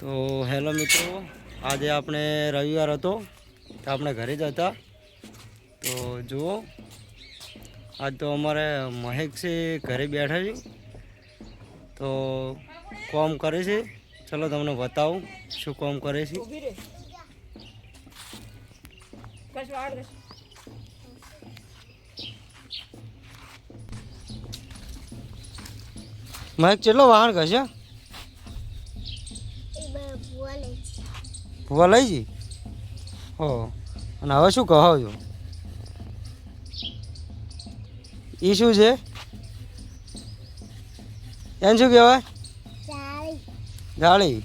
તો હેલો મિત્રો, આજે આપણે રવિવાર હતો તો આપણે ઘરે જ હતા. તો જુઓ, આજ તો અમારે મહેક છે ઘરે બેઠા છે, તો કામ કરે છે. ચલો તમને બતાવું શું કામ કરે છે. મહેક કેટલો વાહન ઘસે? ભૂવા લઈ જઈ. હો, અને હવે શું કહો છો? એ શું છે? એને શું કહેવાય? જાળી.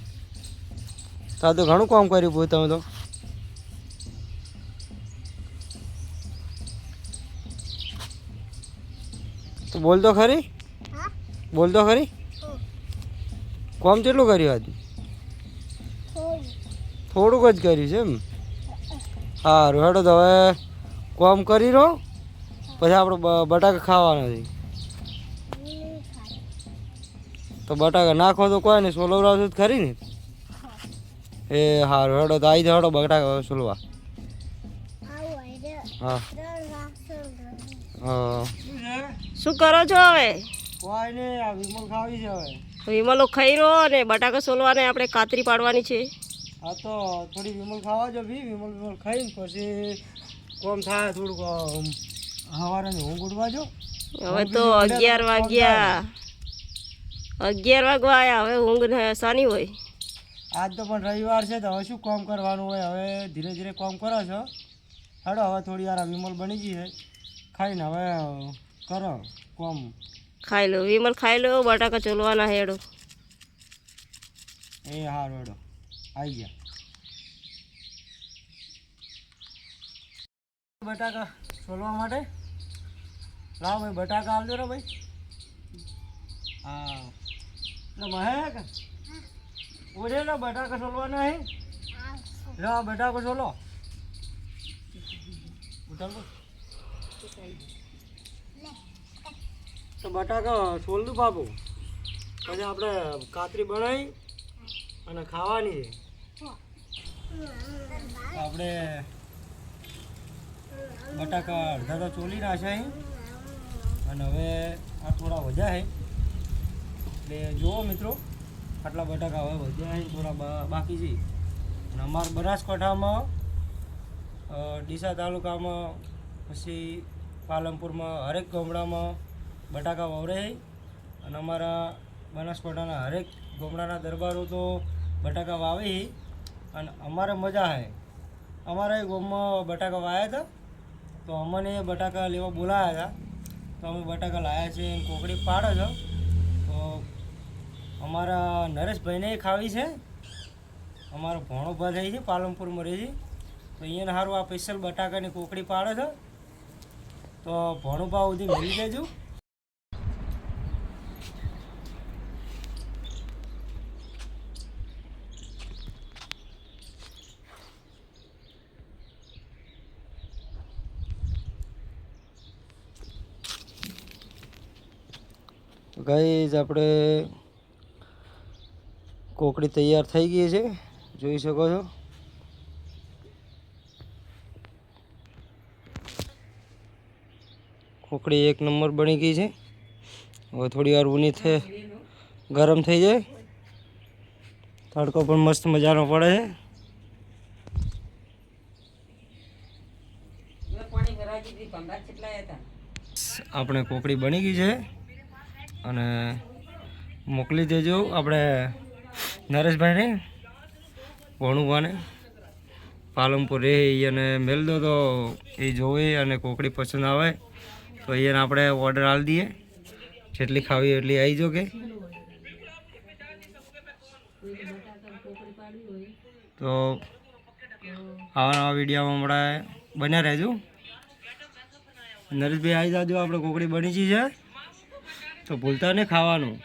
તાર તો ઘણું કામ કર્યું પૂછ તમે તો. બોલ તો ખરી, બોલ તો ખરી. કામ કેટલું કર્યું આજે? થોડુંક જ કર્યું છે એમ. સારું હેડો, તો હવે કામ કરી રહો, પછી આપણે બટાકા ખાવાના છે. તો બટાકા નાખો તો કોઈ નહીં, સોલવરાવશું તો ખરી ને. એ સારું હેડો, તો આવી જાઓ હેડો બટાકા સોલવા. હા હા. શું કરો છો હવે? કોઈ નહીં, આ વિમલ ખાવી છે હવે. વિમલો ખાઈ રહ્યો અને બટાકા સોલવાને આપણે કાતરી પાડવાની છે. હા તો થોડી વિમલ ખાવા જો બી, વિમલ ખાઈને પછી કોમ થાય થોડુંક સવારે ઊંઘ ઉઠવા જો. હવે તો 11 વાગ્યા, 11 વાગવા આવ્યા. હવે ઊંઘ સાની હોય. આજ તો પણ રવિવાર છે, તો હવે શું કામ કરવાનું હોય. હવે ધીરે ધીરે કામ કરો છો. હેડો હવે થોડી વાર વિમલ બની ગઈ છે, ખાઈને હવે કરો કામ. ખાઈ લો વિમલ, ખાઈ લો. બટાકા ચોલવાના હેડો. એ સારું હેડો, આવી ગયા બટાકા છોલવા માટે. લાવ ભાઈ બટાકા આવજો રે ભાઈ. હા એટલે મહેક ઓરે લો બટાકા છોલવાના હે. લો બટાકો છોલો. તો બટાકા છોલ દઉં બાપુ, પછી આપણે કાતરી બનાવી અને ખાવાની છે. આપણે બટાકા અડધા તો ચોલી નાખ્યા અને હવે આ થોડા વધ્યા છે. એટલે જુઓ મિત્રો, આટલા બટાકા હવે વધ્યા છે, થોડા બાકી છે. અને અમારા બનાસકાંઠામાં ડીસા તાલુકામાં પછી પાલનપુરમાં હરેક ગામડામાં બટાકા વવરે છે. અને અમારા બનાસકાંઠાના હરેક ગામડાના દરબારો તો બટાકા વાવે છે. અને અમારે મજા છે. અમારા ગામમાં બટાકા વાવ્યા હતા, તો અમને બટાકા લેવા બોલાયા હતા, તો અમે બટાકા લાવ્યા છે. કોકડી પાડે છે, તો અમારા નરેશભાઈને ખાવી છે. અમારો ભણો ભા થઈ છે, પાલનપુરમાં રહે છે, તો અહીંયા સારું આ સ્પેશિયલ બટાકાની કોકડી પાડે છે. તો ભણું ભાવ સુધી મળી દેજો. ગાઈઝ આપણે કોકડી તૈયાર થઈ ગઈ છે, જોઈ શકો છો. કોકડી એક નંબર બની ગઈ છે. હવે થોડી વાર ઊની ગરમ થઈ જાય, તડકો પણ મસ્ત મજાનો પડે છે. આપણે કોકડી બની ગઈ છે અને મોકલી દેજો આપણે નરેશભાઈને, ભણુભાને. પાલનપુર રહે અને મેલ દો, તો એ જોવે અને કોકડી પસંદ આવે તો એને આપણે ઓર્ડર આપી દઈએ. જેટલી ખાવી એટલી આવી જો કે. તો આવા વિડીયોમાં આપણે બન્યા રહેજો. નરેશભાઈ આવી જાજો, આપણે કોકડી બની છે, તો ભૂલતા નહીં ખાવાનું.